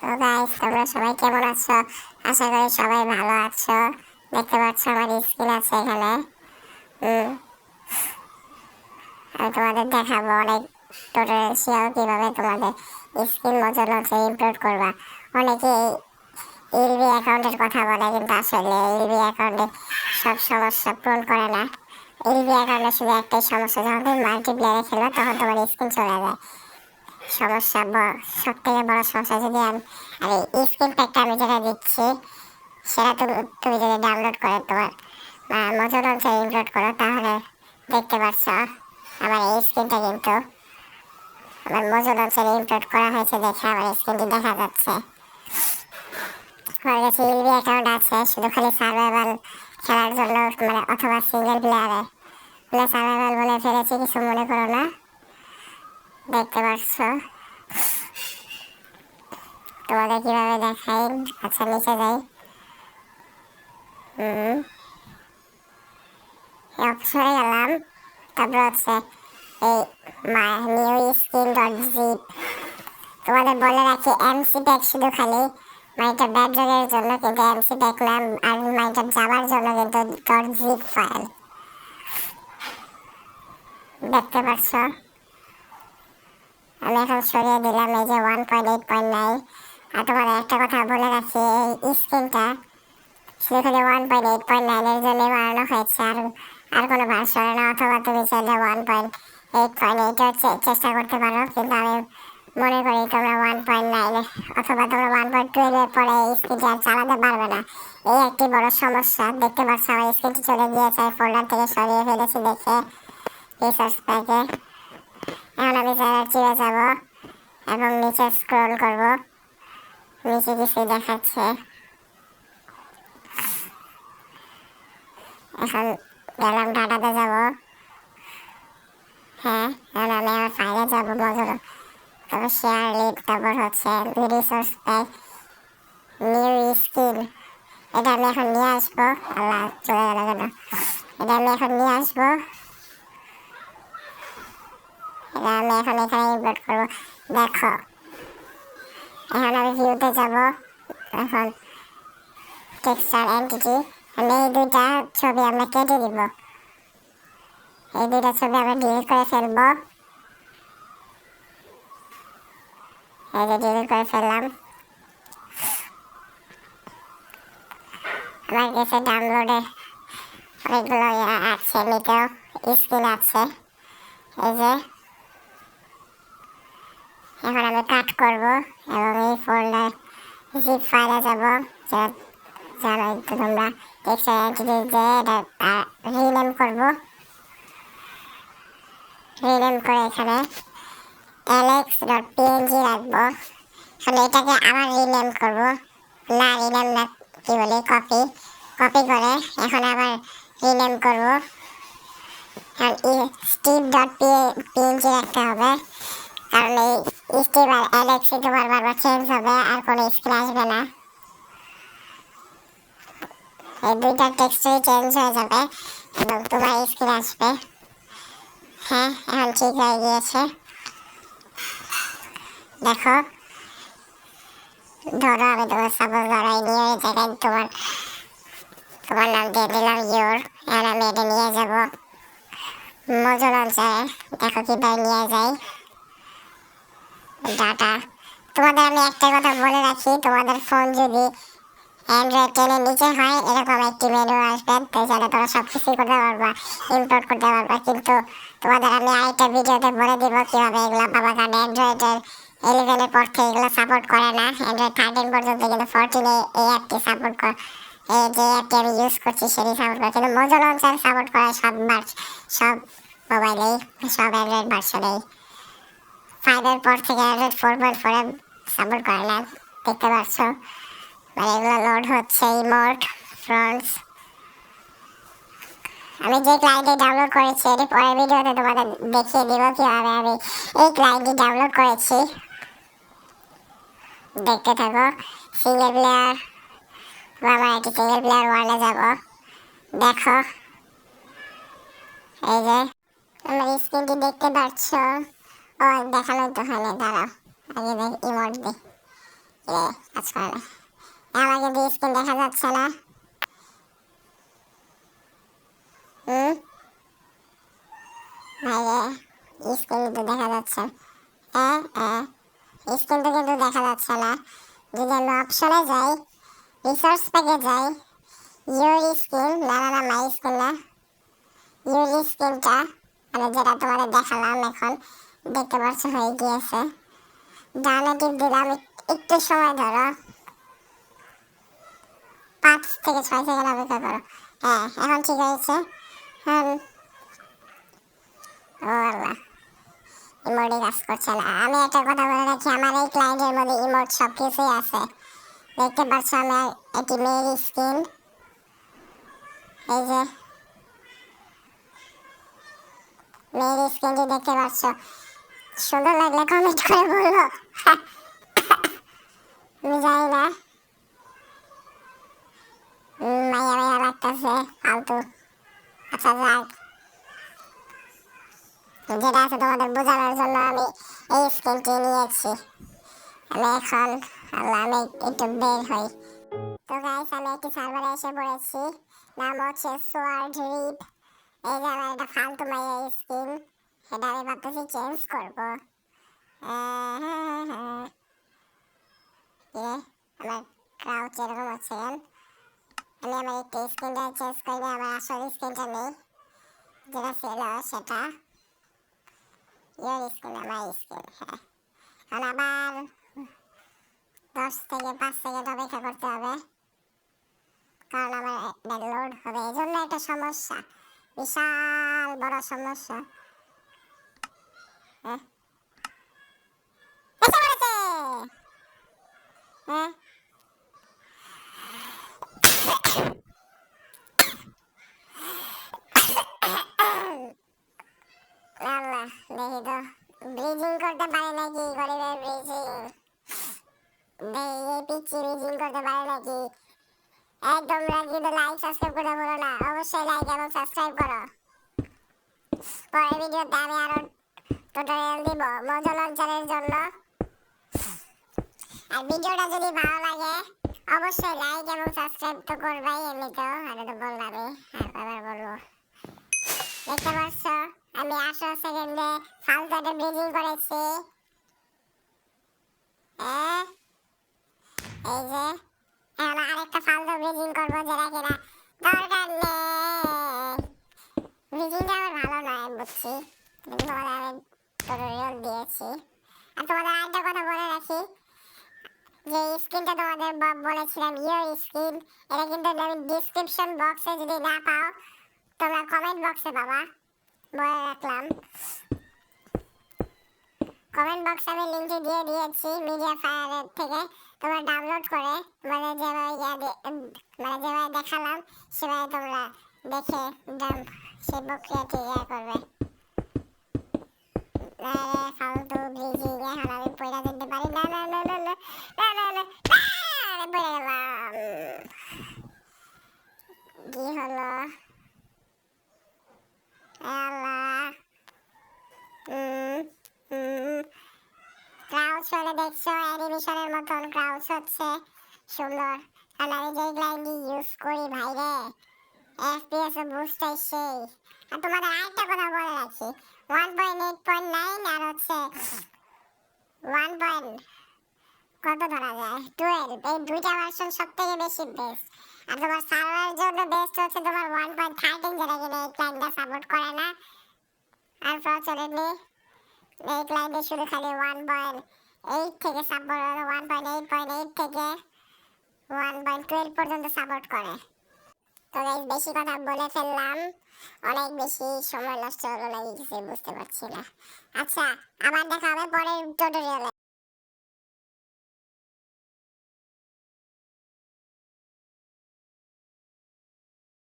তো গাইস, তোমরা সবাই কেমন আছো? আশা করি সবাই ভালো আছো। দেখতে পাচ্ছ আমার স্ক্রিন আছে এখানে। আমি তোমাদের দেখাবো অনেক টোটোরিয়াল কিভাবে তোমাদের স্ক্রিন মজা লঞ্চে ইমপ্লোড করবা। অনেকে এলবি অ্যাকাউন্টের কথা বলে, কিন্তু আসলে এলবি অ্যাকাউন্টে সব সমস্যা পূরণ করে না। এলবি অ্যাকাউন্টে শুধু একটাই সমস্যা, যখন তুমি মাল্টিপ্লেয়ারে খেলো তখন তোমার স্ক্রিন চলে যায়। সমস্যা সব থেকে বড় সমস্যা যদি আর এই স্ক্রিন প্যাকটা আমি যেটা দিচ্ছি সেটা তুমি যদি ডাউনলোড করে তোমার মজা লঞ্চে ইনস্টল করো, তাহলে দেখতে পাচ্ছ আমার এই স্ক্রিনটা কিন্তু আমার মজা লঞ্চে ইনস্টল করা হয়েছে দেখে আমার স্ক্রিনটি দেখা যাচ্ছে। আমার কাছে ইলবি অ্যাকাউন্ট আছে শুধু খালি সার্ভাইভাল খেলার জন্য, অথবা সিঙ্গেল প্লেয়ারে সার্ভাইভাল বলে ফেলেছি, কিছু মনে করো না। দেখতে পাচ্ছ তোমাদের কিভাবে দেখাই। আচ্ছা, নিচে যাই। অপশনে গেলাম, তারপর হচ্ছে এই নিউ স্ক্রিন ডট জিপ। তোমাদের বলে রাখি, এমসি প্যাক শুধু খালি মাইনক্রাফট ব্যাকড্রপের জন্য, কিন্তু এমসি প্যাক নাম আর মাইনক্রাফট যাবার জন্য কিন্তু ডট জিপ ফাইল। দেখতে পাচ্ছ আমি এখন সরিয়ে দিলাম এই যে 1.8.9। আর তোমাদের একটা কথা বলে রাখি, এই স্ক্রিনটা শুধু খালি 1.8.9 এর জন্য বানানো হয়েছে, আর কোনো ভার্সনে না। অথবা তুমি চাইলে 1.8.8 চেষ্টা করতে পারো, কিন্তু আমি মনে করি তোমরা 1.9 অথবা তোমরা 1.12 এর পরে এই স্ক্রিনটি আর চালাতে পারবে না। এই একটি বড় সমস্যা। দেখতে পাচ্ছ আমার স্ক্রিনটি চলে গিয়েছে, ফোল্ডার থেকে সরিয়ে ফেলেছি দেখে রিসোর্স প্যাকে। এখন আমি জায়গায় চিড়ে যাব এবং নিচে স্ক্রল করব। নিচে কিছু দেখাচ্ছে। এখন গেলাম ডাটাতে যাব। হ্যাঁ, এখন আমি আমার ফাইলে যাবো মজুর, তারপর শেয়ার লিড, তারপর হচ্ছে রিসোর্স প্যাক নিউ স্কিল। এটা আমি এখন নিয়ে আসবো। আল্লাহ, চলে গেল কেন? এটা আমি এখন নিয়ে আসবো। এটা আমি এখন এখানে ইমপ্লোড করবো। দেখো, এখন আমি ভিউতে যাব। এখন টেক্সচার এন্টিটি, আমি এই দুইটা ছবি আমরা কেটে দিব। এই দুইটা ছবি আমরা ডিলিট করে ফেলবো। এই যে ডিলিট করে ফেললাম। আমার কাছে ডাউনলোডে অনেকগুলো আছে, নিতেও স্ক্রিন আছে। এই যে এখন আমি কাট করব এবং এই ফোল্ডার জিপ ফাইলে যাব। জানোই তো তোমরা, টেক্সচার এন্টিটি যে এটা রিনেম করব। রিনেম করে এখানে alex.png রাখবো। এখন এটাকে আবার রিনেম করব। না, রিনেম না, কি বলি, কপি করে এখন আবার রিনেম করব। steve.png রাখতে হবে, কারণ এই স্টিভ আর অ্যালেক্স তোমার বারবার চেঞ্জ হবে, আর কোনো স্ক্রিন আসবে না। এই দুইটা টেক্সটই চেঞ্জ হয়ে যাবে এবং তোমার স্ক্রিন আসবে। হ্যাঁ, এখন ঠিক হয়ে গিয়েছে। দেখো, ধরো আমি তোমার সাপোজ ধরো এই নিয়ে জায়গায় তোমার নাম দিয়ে দিলাম ইউর। এখন আমি এটা নিয়ে যাব মজা লঞ্চারে। দেখো কিভাবে নিয়ে যাই ডাটা। তোমাদের আমি একটা কথা বলে রাখি, তোমাদের ফোন যদি অ্যান্ড্রয়েড 10 এর নিচে হয়, এরকম একটি মেনু আসবে, তো যাতে তোমরা সব কিছুই করতে পারবা, ইম্পোর্ট করতে পারবা। কিন্তু তোমাদের আমি আরেকটা ভিডিওতে বলে দিব কীভাবে এগুলো পাবা, কারণ অ্যান্ড্রয়েডের 11 এর পর থেকে এগুলো সাপোর্ট করে না। অ্যান্ড্রয়েড 13 পর্যন্ত, কিন্তু 14 এই অ্যাপটি সাপোর্ট করে। এই যে অ্যাপটি আমি ইউজ করছি সেটি সাপোর্ট করে, কিন্তু মজা লঞ্চার সাপোর্ট করে সব মোবাইলেই, সব অ্যান্ড্রয়েড ভার্সনেই। 5 এর পর থেকে অ্যান্ড্রয়েড 4.4 এ সাপোর্ট করে না। দেখতে পাচ্ছ এগুলো লোড হচ্ছে। ইমোট ফ্রন্টস আমি যে ক্লায়েন্টটি ডাউনলোড করেছি এটি পরের ভিডিওতে তোমাদের দেখিয়ে দিব কীভাবে আমি এই ক্লায়েন্টটি ডাউনলোড করেছি। দেখতে থাকো। সিঙ্গেল প্লেয়ার, আমার একটি সিঙ্গেল প্লেয়ার ওয়ানে যাব। দেখো, এই যে আমার স্ক্রিনটি দেখতে পাচ্ছ। ও, দেখানো তো হয় না, দাঁড়াও আগে ইমোট দিই। কাজ করে না। আমার কিন্তু স্ক্রিন দেখা যাচ্ছে না। ভাইরে স্ক্রিন কিন্তু দেখা যাচ্ছে, স্ক্রিন তো কিন্তু দেখা যাচ্ছে না। যদি আমি অপশনে যাই, রিসোর্স প্যাকে যাই, ইউর স্ক্রিন, না না না মাই স্ক্রিন না, ইউর স্ক্রিনটা মানে যেটা তোমাদের দেখালাম এখন দেখতে পাচ্ছ হয়ে গিয়েছে। ডানে টিপ দিলাম, একটু সময় ধরো, 5 থেকে 6 সেকেন্ড অপেক্ষা করো। হ্যাঁ এখন ঠিক হয়েছে। ও আল্লাহ, ইমোটই কাজ করছে না। আমি একটা কথা বলে রাখি, আমার এই ক্লায়েন্টের মধ্যে ইমোট সব কিছুই আছে। দেখতে পাচ্ছ আমি এটি মেয়ের স্ক্রিন, এই যে মেয়ের স্ক্রিনটি দেখতে পাচ্ছ। সুন্দর লাগলে কমেন্ট করে বললো। আমি জানি না, মাইয়া মাইয়া লাগতেছে ফালতু। আচ্ছা যাক, যেটা আছে তোমাদের বোঝানোর জন্য আমি এই স্ক্রিনটি নিয়েছি। আমি এখন আমি একটু বের হই। তো গাইস আমি একটি সার্ভারে এসে পড়েছি, নাম হচ্ছে সোয়ার্ড রিপ। এই যে আমার একটা ফালতু মাইয়া স্ক্রিন, এটা আমি ভাবতেছি চেঞ্জ করবো। আমার ক্রাউচ এরকম হচ্ছে। আমি আমার একটু স্ক্রিনটা চেঞ্জ করে আমার আসল স্ক্রিনটা নেই, যেটা ছিল সেটা ইয়োর স্ক্রিন, আমার স্ক্রিন। হ্যাঁ এখন আবার 10 থেকে 5 সেকেন্ড অপেক্ষা করতে হবে, কারণ আমার লোড হবে। এই জন্য একটা সমস্যা, বিশাল বড় সমস্যা। হ্যাঁ এসে পড়েছে। হ্যাঁ আল্লাহ, দেখি তো ব্রিজিং করতে পারে নাকি, গরিবের ব্রিজিং। এই পিচ্ছি ব্রিজিং করতে পারে নাকি। একদম কিন্তু লাইক সাবস্ক্রাইব করে বলো না, অবশ্যই লাইক এবং সাবস্ক্রাইব করো। পরের ভিডিওতে আমি আরো টিউটোরিয়াল দিব মজা লঞ্চারের জন্য। আর ভিডিওটা যদি ভালো লাগে অবশ্যই লাইক এবং সাবস্ক্রাইব তো করবাই, এমনিতেও আরে তো বললামই, আবার বলবো। দেখতে পাচ্ছ আমি 18 সেকেন্ডে ফালতু একটা ব্রিজিং করেছি। এই যে এখন আরেকটা ফালতু ব্রিজিং করবো, যেটা কিনা দরকার নেই। ব্রিজিংটা আমার ভালো নয় বুঝছি, কিন্তু তোমাদের আমি টিউটোরিয়াল দিয়েছি। আর তোমাদের আরেকটা কথা বলে রাখি, যে স্ক্রিনটা তোমাদের বলেছিলাম ইয়োর স্ক্রিন, এটা কিন্তু আমি ডিসক্রিপশন বক্সে যদি না পাও তোমরা কমেন্ট বক্সে পাবা, বলে রাখলাম। কমেন্ট বক্সে আমি লিঙ্কটি দিয়ে দিয়েছি মিডিয়া ফায়ারের থেকে, তোমরা ডাউনলোড করে মানে যেভাবে দেখালাম সেভাবে তোমরা দেখে সেই প্রক্রিয়াটি করবে। ফালতু ব্রিজিং এখন আমি পয়লা দিতে পারি না, না না না না না না না পড়ে গেলাম। কি হলো আল্লাহ। ক্রাউচ হলে দেখছো অ্যানিমেশনের মতন ক্রাউচ হচ্ছে সুন্দর, কারণ আমি যেই গ্লাইন্ডি ইউজ করি ভাইরে এফপিএস ও বুস্ট হয় সেই। আর তোমাদের আরেকটা কথা বলে রাখি, 1.8.9 আর হচ্ছে 1. কত ধরা যায় 12, এই দুইটা ভার্সন সব থেকে বেশি বেস্ট। আর তোমার সার্ভারের জন্য বেস্ট হচ্ছে তোমার 1.13, যেটা কিনা এই ক্লায়েন্টটা সাপোর্ট করে না। আর প্রচলিতলি এই ক্লায়েন্টে শুধু খালি 1.8 থেকে সাপোর্ট, 1.8.8 থেকে 1.12 পর্যন্ত সাপোর্ট করে। তো গাইস বেশি কথা বলে ফেললাম, অনেক বেশি সময় নষ্ট হলো নাকি কিছু বুঝতে পারছি না। আচ্ছা আবার দেখা হবে পরের টিউটোরিয়ালে।